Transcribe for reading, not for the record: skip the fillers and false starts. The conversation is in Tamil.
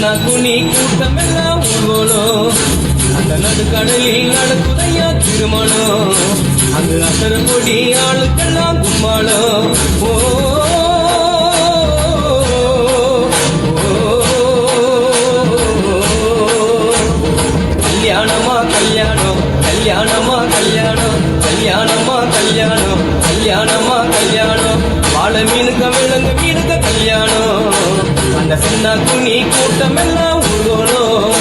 சின்ன குனி கூட்டமெல்லாம் ஊர்வலம் அந்த நடுக்கடலில் நடக்குதையா திருமணம் அங்கு அசர கொடி ஆளுக்கெல்லாம் கும்மாளம் ஓ கல்யாணமா கல்யாணம் கல்யாணமா கல்யாணம் கல்யாணமா கல்யாணம் கல்யாணமா கல்யாணம் வாழை மீனுக்க விலங்கு மீனுக்க கல்யாணம் அந்த சின்ன குனி கூட்டம் எல்லாம் ஊர்வலம்